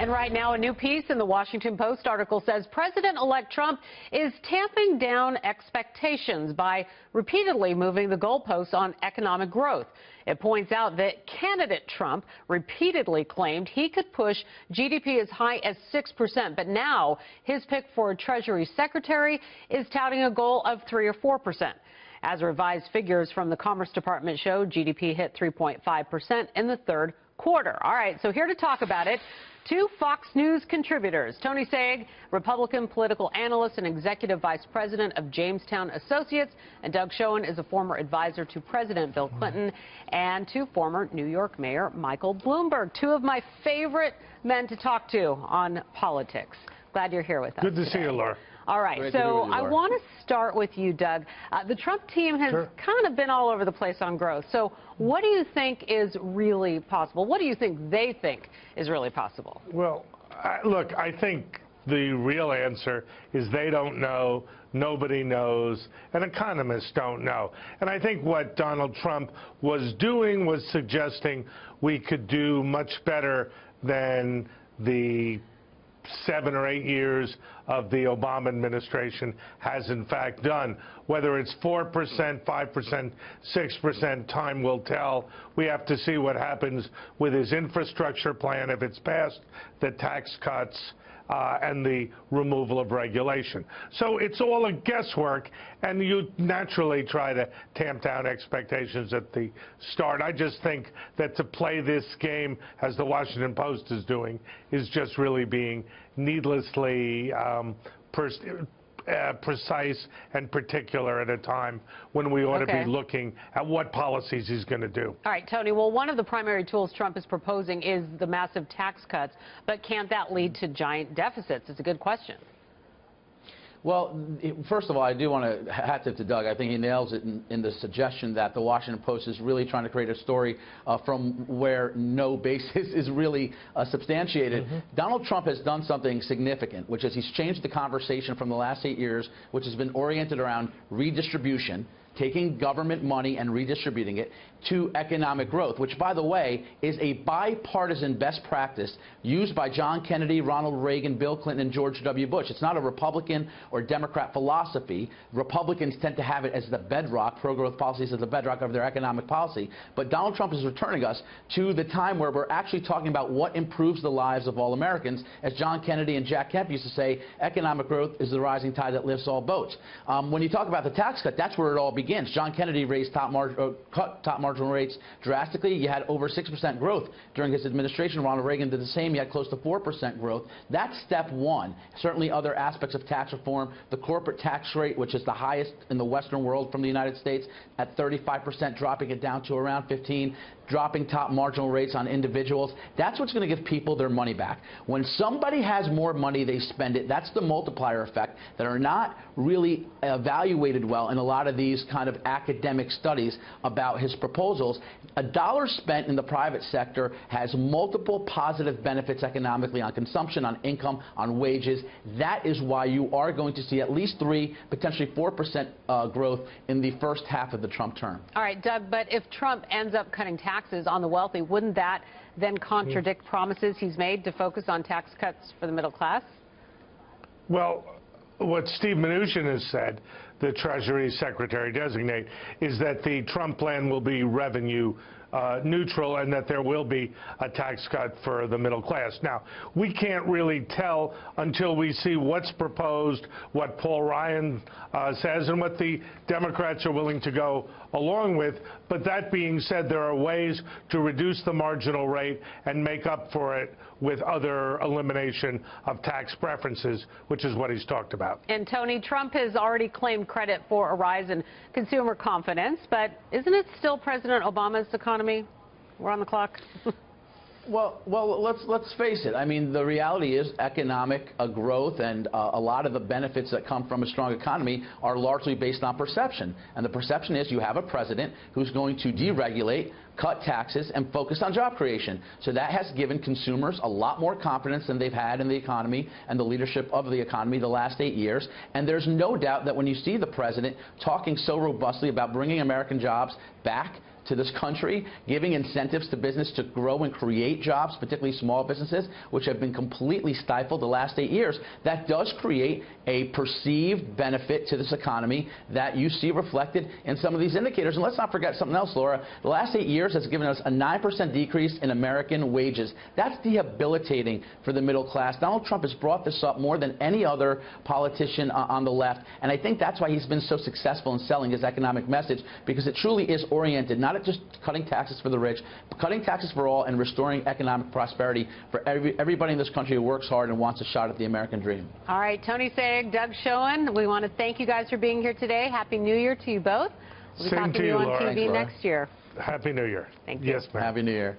And right now, a new piece in the Washington Post article says President-elect Trump is tamping down expectations by repeatedly moving the goalposts on economic growth. It points out that candidate Trump repeatedly claimed he could push GDP as high as 6%, but now his pick for Treasury Secretary is touting a goal of 3 or 4%. As revised figures from the Commerce Department show, GDP hit 3.5% in the third quarter. All right, so here to talk about it, two Fox News contributors, Tony Sayegh, Republican political analyst and executive vice president of Jamestown Associates, and Doug Schoen is a former advisor to President Bill Clinton, and to former New York Mayor Michael Bloomberg. Two of my favorite men to talk to on politics. Glad you're here with us. Good to today. see you, Laura. All right, so I want to start with you, Doug. The Trump team has kind of been all over the place on growth. So what do you think is really possible? What do you think they think is really possible? Well, look, I think the real answer is they don't know, nobody knows, and economists don't know. And I think what Donald Trump was doing was suggesting we could do much better than the 7 or 8 years of the Obama administration has in fact done. Whether it's 4%, 5%, 6%, time will tell. We have to see what happens with his infrastructure plan if it's passed, the tax cuts, and the removal of regulation. So it's all a guesswork, and you naturally try to tamp down expectations at the start. I just think that to play this game, as the Washington Post is doing, is just really being needlessly precise and particular at a time when we ought to be looking at what policies he's going to do. All right, Tony, well, one of the primary tools Trump is proposing is the massive tax cuts, but can't that lead to giant deficits? It's a good question. Well, first of all, I do want to hat tip to Doug. I think he nails it in the suggestion that the Washington Post is really trying to create a story from where no basis is really substantiated. Donald Trump has done something significant, which is he's changed the conversation from the last 8 years, which has been oriented around redistribution, taking government money and redistributing it, to economic growth, which, by the way, is a bipartisan best practice used by John Kennedy, Ronald Reagan, Bill Clinton, and George W. Bush. It's not a Republican or Democrat philosophy. Republicans tend to have it as the bedrock, pro-growth policies as the bedrock of their economic policy. But Donald Trump is returning us to the time where we're actually talking about what improves the lives of all Americans. As John Kennedy and Jack Kemp used to say, economic growth is the rising tide that lifts all boats. When you talk about the tax cut, that's where it all begins. John Kennedy raised cut top marginal rates drastically. You had over 6% growth during his administration. Ronald Reagan did the same. You had close to 4% growth. That's step one. Certainly other aspects of tax reform, the corporate tax rate, which is the highest in the Western world from the United States, at 35%, dropping it down to around 15%. Dropping top marginal rates on individuals. That's what's going to give people their money back. When somebody has more money, they spend it. That's the multiplier effect that are not really evaluated well in a lot of these kind of academic studies about his proposals. A dollar spent in the private sector has multiple positive benefits economically on consumption, on income, on wages. That is why you are going to see at least 3, potentially 4% growth in the first half of the Trump term. All right, Doug, but if Trump ends up cutting taxes on the wealthy, wouldn't that then contradict promises he's made to focus on tax cuts for the middle class? Well, what Steve Mnuchin has said, the Treasury Secretary designate, is that the Trump plan will be revenue neutral and that there will be a tax cut for the middle class. Now, we can't really tell until we see what's proposed, what Paul Ryan says, and what the Democrats are willing to go along with. But that being said, there are ways to reduce the marginal rate and make up for it with other elimination of tax preferences, which is what he's talked about. And Tony, Trump has already claimed credit for a rise in consumer confidence, but isn't it still President Obama's economy? We're on the clock. Well, let's face it. I mean, the reality is economic growth and a lot of the benefits that come from a strong economy are largely based on perception. And the perception is you have a president who's going to deregulate, cut taxes, and focus on job creation. So that has given consumers a lot more confidence than they've had in the economy and the leadership of the economy the last 8 years. And there's no doubt that when you see the president talking so robustly about bringing American jobs back to this country, giving incentives to business to grow and create jobs, particularly small businesses, which have been completely stifled the last 8 years, that does create a perceived benefit to this economy that you see reflected in some of these indicators. And let's not forget something else, Laura. The last 8 years has given us a 9% decrease in American wages. That's debilitating for the middle class. Donald Trump has brought this up more than any other politician on the left, and I think that's why he's been so successful in selling his economic message, because it truly is oriented not at just cutting taxes for the rich, but cutting taxes for all and restoring economic prosperity for everybody in this country who works hard and wants a shot at the American dream. All right, Tony Sayegh, Doug Schoen, we want to thank you guys for being here today. Happy New Year to you both. We'll be Same talking to to you, you on Laura. TV Thanks, Laura. next year. Happy New Year. Thank you. Yes, ma'am. Happy New Year.